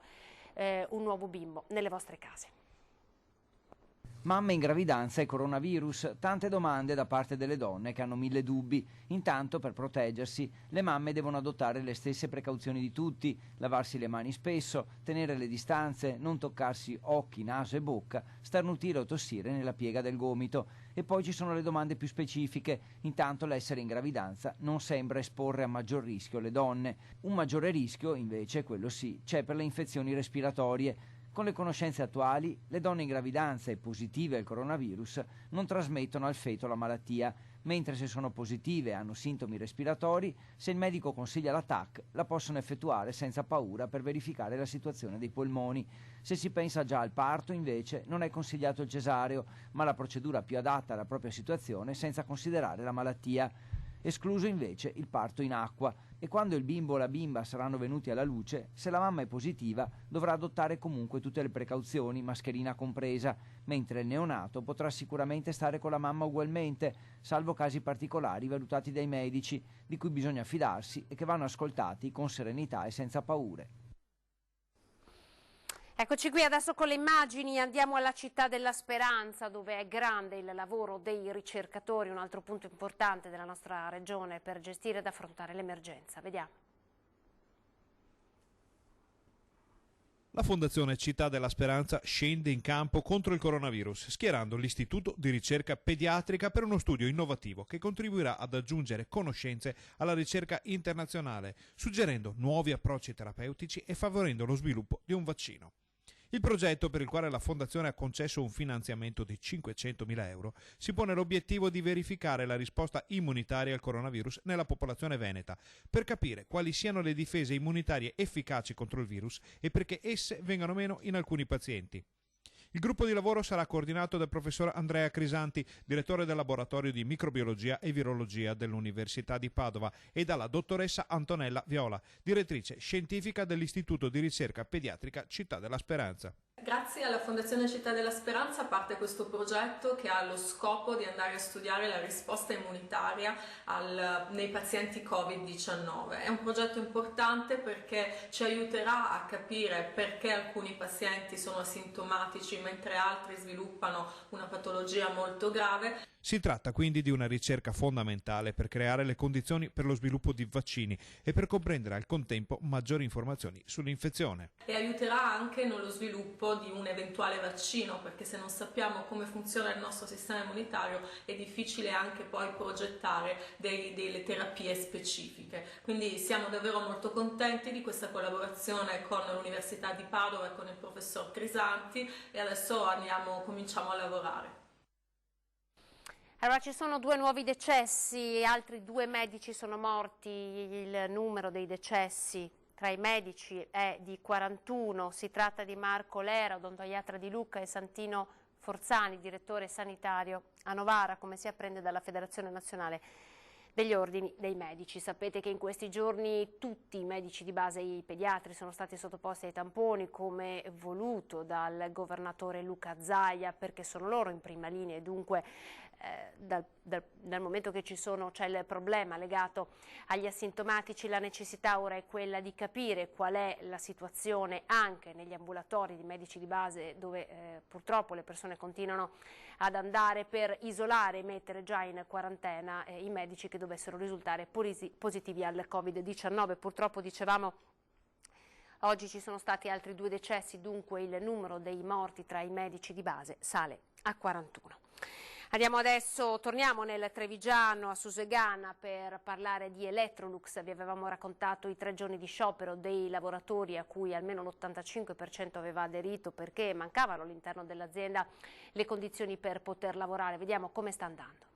un nuovo bimbo nelle vostre case. Mamme in gravidanza e coronavirus, tante domande da parte delle donne che hanno mille dubbi. Intanto, per proteggersi, le mamme devono adottare le stesse precauzioni di tutti, lavarsi le mani spesso, tenere le distanze, non toccarsi occhi, naso e bocca, starnutire o tossire nella piega del gomito. E poi ci sono le domande più specifiche. Intanto l'essere in gravidanza non sembra esporre a maggior rischio le donne. Un maggiore rischio, invece, quello sì, c'è per le infezioni respiratorie. Con le conoscenze attuali, le donne in gravidanza e positive al coronavirus non trasmettono al feto la malattia, mentre se sono positive e hanno sintomi respiratori, se il medico consiglia la TAC, la possono effettuare senza paura per verificare la situazione dei polmoni. Se si pensa già al parto, invece, non è consigliato il cesareo, ma la procedura più adatta alla propria situazione senza considerare la malattia. Escluso invece il parto in acqua, e quando il bimbo o la bimba saranno venuti alla luce, se la mamma è positiva dovrà adottare comunque tutte le precauzioni, mascherina compresa, mentre il neonato potrà sicuramente stare con la mamma ugualmente, salvo casi particolari valutati dai medici, di cui bisogna fidarsi e che vanno ascoltati con serenità e senza paure. Eccoci qui adesso con le immagini, andiamo alla città della Speranza dove è grande il lavoro dei ricercatori, un altro punto importante della nostra regione per gestire ed affrontare l'emergenza. Vediamo. La Fondazione Città della Speranza scende in campo contro il coronavirus, schierando l'Istituto di Ricerca Pediatrica per uno studio innovativo che contribuirà ad aggiungere conoscenze alla ricerca internazionale, suggerendo nuovi approcci terapeutici e favorendo lo sviluppo di un vaccino. Il progetto, per il quale la Fondazione ha concesso un finanziamento di 500.000 euro, si pone l'obiettivo di verificare la risposta immunitaria al coronavirus nella popolazione veneta, per capire quali siano le difese immunitarie efficaci contro il virus e perché esse vengano meno in alcuni pazienti. Il gruppo di lavoro sarà coordinato dal professor Andrea Crisanti, direttore del laboratorio di microbiologia e virologia dell'Università di Padova, e dalla dottoressa Antonella Viola, direttrice scientifica dell'Istituto di Ricerca Pediatrica Città della Speranza. Grazie alla Fondazione Città della Speranza parte questo progetto che ha lo scopo di andare a studiare la risposta immunitaria nei pazienti Covid-19. È un progetto importante perché ci aiuterà a capire perché alcuni pazienti sono asintomatici mentre altri sviluppano una patologia molto grave. Si tratta quindi di una ricerca fondamentale per creare le condizioni per lo sviluppo di vaccini e per comprendere al contempo maggiori informazioni sull'infezione. E aiuterà anche nello sviluppo di un eventuale vaccino, perché se non sappiamo come funziona il nostro sistema immunitario è difficile anche poi progettare delle terapie specifiche. Quindi siamo davvero molto contenti di questa collaborazione con l'Università di Padova e con il professor Crisanti, e adesso cominciamo a lavorare. Allora ci sono 2 nuovi decessi, altri 2 medici sono morti, il numero dei decessi tra i medici è di 41, si tratta di Marco Lera, odontoiatra di Lucca, e Santino Forzani, direttore sanitario a Novara, come si apprende dalla Federazione Nazionale degli Ordini dei Medici. Sapete che in questi giorni tutti i medici di base e i pediatri sono stati sottoposti ai tamponi, come voluto dal governatore Luca Zaia, perché sono loro in prima linea e dunque dal momento che c'è il problema legato agli asintomatici, la necessità ora è quella di capire qual è la situazione anche negli ambulatori di medici di base, dove purtroppo le persone continuano ad andare per isolare e mettere già in quarantena i medici che dovessero risultare positivi al Covid-19. Purtroppo, dicevamo, oggi ci sono stati altri 2 decessi, dunque il numero dei morti tra i medici di base sale a 41. Torniamo nel Trevigiano, a Susegana, per parlare di Electrolux. Vi avevamo raccontato i 3 giorni di sciopero dei lavoratori a cui almeno l'85% aveva aderito perché mancavano all'interno dell'azienda le condizioni per poter lavorare. Vediamo come sta andando.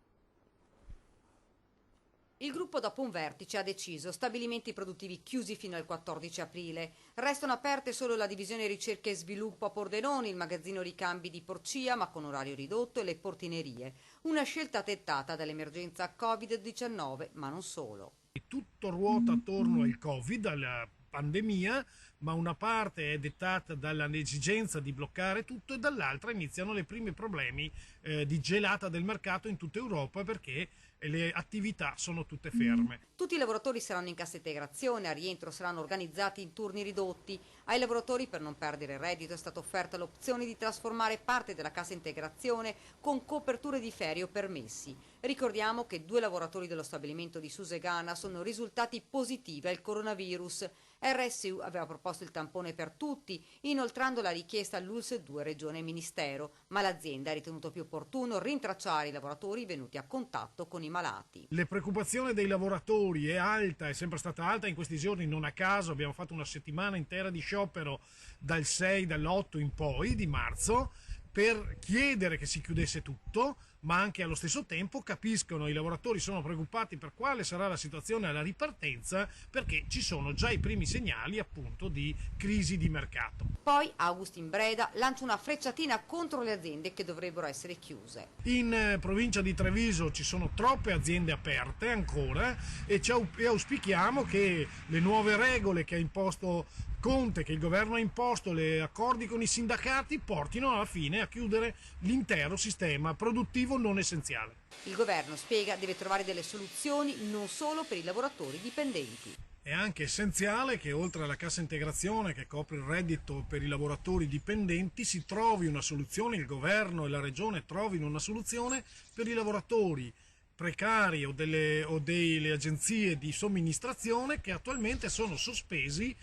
Il gruppo, dopo un vertice, ha deciso stabilimenti produttivi chiusi fino al 14 aprile. Restano aperte solo la divisione ricerca e sviluppo a Pordenone, il magazzino ricambi di Porcia, ma con orario ridotto, e le portinerie. Una scelta dettata dall'emergenza Covid-19, ma non solo. Tutto ruota attorno al Covid, alla pandemia, ma una parte è dettata dall'esigenza di bloccare tutto e dall'altra iniziano i primi problemi di gelata del mercato in tutta Europa, perché le attività sono tutte ferme. Tutti i lavoratori saranno in cassa integrazione, a rientro saranno organizzati in turni ridotti. Ai lavoratori, per non perdere il reddito, è stata offerta l'opzione di trasformare parte della cassa integrazione con coperture di ferie o permessi. Ricordiamo che 2 lavoratori dello stabilimento di Susegana sono risultati positivi al coronavirus. RSU aveva proposto il tampone per tutti, inoltrando la richiesta all'ULSS 2 Regione e Ministero, ma l'azienda ha ritenuto più opportuno rintracciare i lavoratori venuti a contatto con i malati. La preoccupazione dei lavoratori è alta, è sempre stata alta in questi giorni, non a caso abbiamo fatto una settimana intera di sciopero dall'8 in poi di marzo, per chiedere che si chiudesse tutto, ma anche allo stesso tempo capiscono, i lavoratori sono preoccupati per quale sarà la situazione alla ripartenza, perché ci sono già i primi segnali appunto di crisi di mercato. Poi Augustin Breda lancia una frecciatina contro le aziende che dovrebbero essere chiuse. In provincia di Treviso ci sono troppe aziende aperte ancora e auspichiamo che le nuove regole che ha imposto Conte, che il governo ha imposto, gli accordi con i sindacati, portino alla fine a chiudere l'intero sistema produttivo non essenziale. Il governo, spiega, deve trovare delle soluzioni non solo per i lavoratori dipendenti. È anche essenziale che oltre alla cassa integrazione che copre il reddito per i lavoratori dipendenti si trovi una soluzione, il governo e la regione trovino una soluzione per i lavoratori precari o delle agenzie di somministrazione che attualmente sono sospesi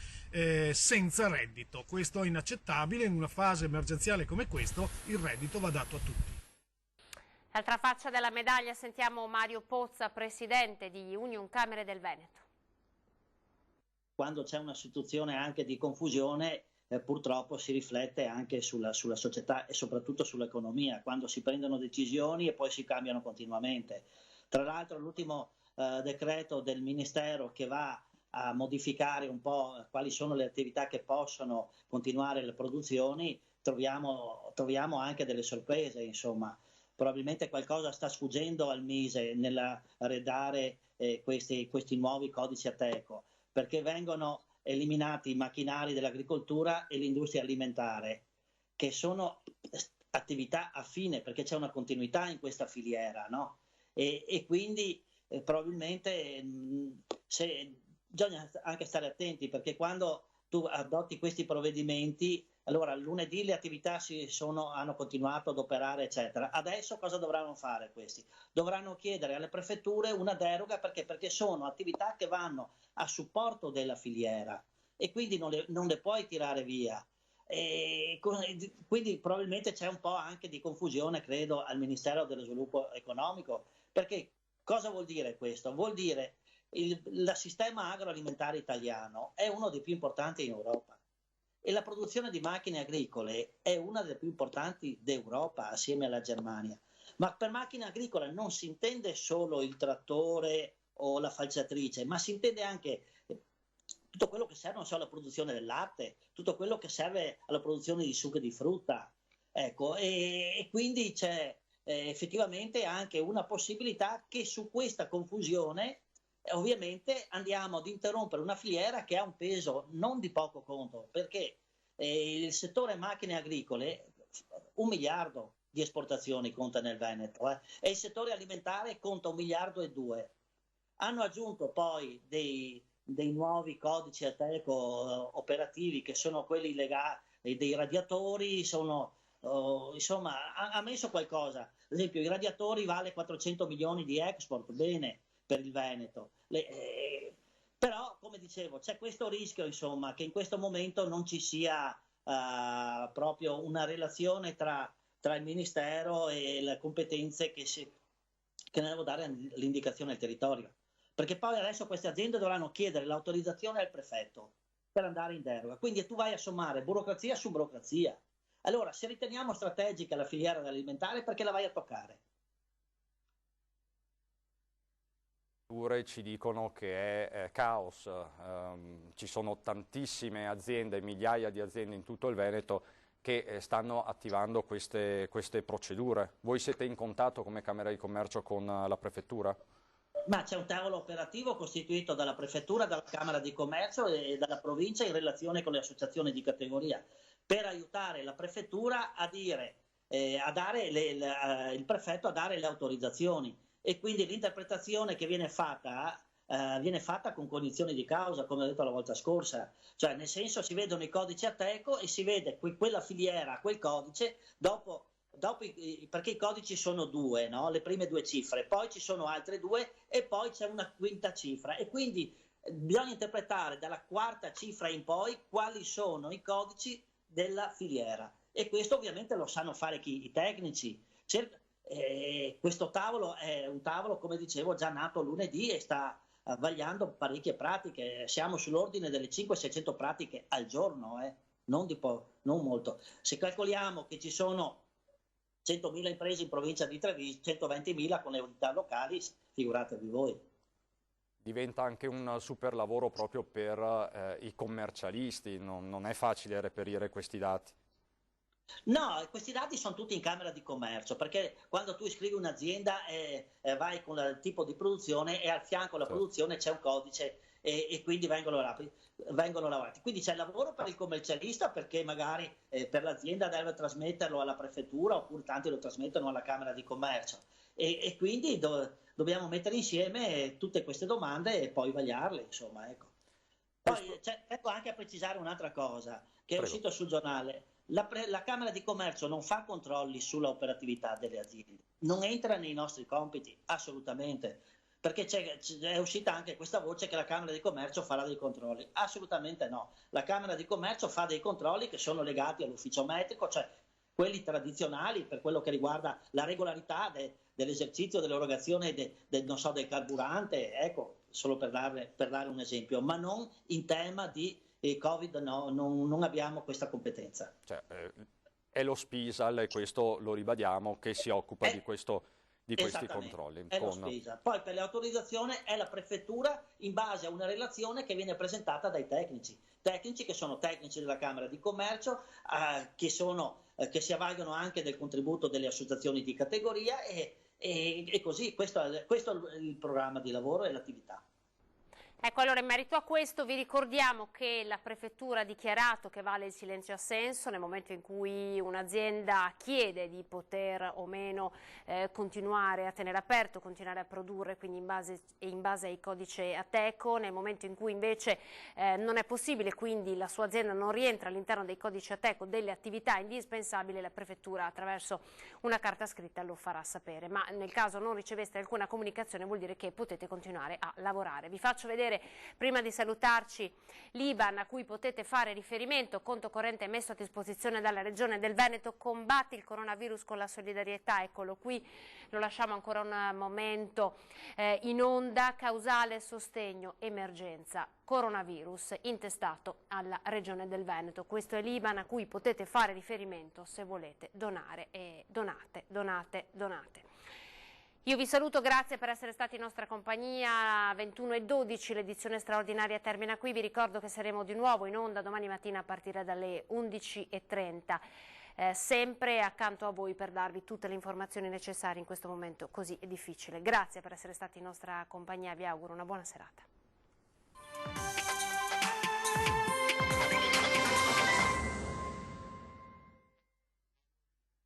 senza reddito. Questo è inaccettabile, in una fase emergenziale come questo il reddito va dato a tutti. L'altra faccia della medaglia, sentiamo Mario Pozza, presidente di Union Camere del Veneto. Quando c'è una situazione anche di confusione purtroppo si riflette anche sulla società e soprattutto sull'economia, quando si prendono decisioni e poi si cambiano continuamente. Tra l'altro l'ultimo decreto del Ministero che va a modificare un po' quali sono le attività che possono continuare le produzioni, troviamo anche delle sorprese, insomma. Probabilmente qualcosa sta sfuggendo al Mise nella redare questi nuovi codici Ateco, perché vengono eliminati i macchinari dell'agricoltura e l'industria alimentare, che sono attività affine, perché c'è una continuità in questa filiera, no? E quindi probabilmente bisogna anche stare attenti, perché quando tu adotti questi provvedimenti, allora lunedì le attività hanno continuato ad operare, eccetera. Adesso cosa dovranno fare questi? Dovranno chiedere alle prefetture una deroga perché sono attività che vanno a supporto della filiera e quindi non le puoi tirare via. Quindi probabilmente c'è un po' anche di confusione, credo, al Ministero dello Sviluppo Economico, perché cosa vuol dire questo? Vuol dire il sistema agroalimentare italiano è uno dei più importanti in Europa e la produzione di macchine agricole è una delle più importanti d'Europa assieme alla Germania. Ma per macchina agricola non si intende solo il trattore o la falciatrice, ma si intende anche tutto quello che serve, non so, alla produzione del latte, tutto quello che serve alla produzione di succhi di frutta. Ecco, e quindi c'è effettivamente anche una possibilità che su questa confusione ovviamente andiamo ad interrompere una filiera che ha un peso non di poco conto, perché il settore macchine agricole 1 miliardo di esportazioni conta nel Veneto e il settore alimentare conta 1,2 miliardi. Hanno aggiunto poi dei nuovi codici ATECO operativi che sono quelli legati dei radiatori, insomma ha messo qualcosa. Ad esempio i radiatori vale 400 milioni di export, bene, per il Veneto. Però, come dicevo, c'è questo rischio, insomma, che in questo momento non ci sia proprio una relazione tra il Ministero e le competenze che devono dare l'indicazione al territorio. Perché poi adesso queste aziende dovranno chiedere l'autorizzazione al prefetto per andare in deroga. Quindi tu vai a sommare burocrazia su burocrazia. Allora, se riteniamo strategica la filiera alimentare, perché la vai a toccare? Ci dicono che è caos, ci sono tantissime aziende, migliaia di aziende in tutto il Veneto che stanno attivando queste procedure. Voi siete in contatto come Camera di Commercio con la Prefettura? Ma c'è un tavolo operativo costituito dalla Prefettura, dalla Camera di Commercio e dalla Provincia in relazione con le associazioni di categoria per aiutare la Prefettura a dire, il prefetto a dare le autorizzazioni. E quindi l'interpretazione che viene fatta con cognizione di causa, come ho detto la volta scorsa, cioè nel senso si vedono i codici ATECO e si vede quella filiera, quel codice, perché i codici sono 2, no? Le prime 2 cifre, poi ci sono altre 2 e poi c'è una quinta cifra e quindi bisogna interpretare dalla quarta cifra in poi quali sono i codici della filiera e questo ovviamente lo sanno fare i tecnici. Questo tavolo è un tavolo, come dicevo, già nato lunedì e sta vagliando parecchie pratiche. Siamo sull'ordine delle 500-600 pratiche al giorno, non molto. Se calcoliamo che ci sono 100.000 imprese in provincia di Treviso, 120.000 con le unità locali, figuratevi voi. Diventa anche un super lavoro proprio per i commercialisti, non è facile reperire questi dati. No, questi dati sono tutti in Camera di Commercio, perché quando tu iscrivi un'azienda vai con il tipo di produzione e al fianco alla produzione c'è un codice e quindi vengono lavorati. Quindi c'è il lavoro per il commercialista perché magari per l'azienda deve trasmetterlo alla prefettura oppure tanti lo trasmettono alla Camera di Commercio e quindi dobbiamo mettere insieme tutte queste domande e poi vagliarle, insomma, ecco. Poi ecco anche a precisare un'altra cosa che è uscito sul giornale. La Camera di Commercio non fa controlli sulla operatività delle aziende, non entra nei nostri compiti, assolutamente, perché è uscita anche questa voce che la Camera di Commercio farà dei controlli, assolutamente no. La Camera di Commercio fa dei controlli che sono legati all'ufficio metrico, cioè quelli tradizionali per quello che riguarda la regolarità dell'esercizio dell'erogazione del carburante, ecco, solo per dare un esempio, ma non in tema di Covid, no, non abbiamo questa competenza. Cioè, è lo Spisal, e questo lo ribadiamo, che si occupa di questi controlli. È lo Spisal. Poi per le autorizzazioni è la Prefettura in base a una relazione che viene presentata dai tecnici che sono tecnici della Camera di Commercio, che si avvalgono anche del contributo delle associazioni di categoria e così questo è il programma di lavoro e l'attività. Ecco, allora in merito a questo vi ricordiamo che la Prefettura ha dichiarato che vale il silenzio assenso nel momento in cui un'azienda chiede di poter o meno continuare a tenere aperto, continuare a produrre, quindi in base ai codici ATECO, nel momento in cui invece non è possibile, quindi la sua azienda non rientra all'interno dei codici ATECO delle attività indispensabili, la Prefettura attraverso una carta scritta lo farà sapere, ma nel caso non riceveste alcuna comunicazione vuol dire che potete continuare a lavorare. Vi faccio vedere prima di salutarci l'IBAN a cui potete fare riferimento, conto corrente messo a disposizione dalla Regione del Veneto, combatti il coronavirus con la solidarietà, eccolo qui, lo lasciamo ancora un momento in onda, causale sostegno emergenza coronavirus intestato alla Regione del Veneto. Questo è l'IBAN a cui potete fare riferimento se volete donare e donate. Io vi saluto, grazie per essere stati in nostra compagnia. 21:12 l'edizione straordinaria termina qui. Vi ricordo che saremo di nuovo in onda domani mattina a partire dalle 11:30. Sempre accanto a voi per darvi tutte le informazioni necessarie in questo momento così difficile. Grazie per essere stati in nostra compagnia, vi auguro una buona serata.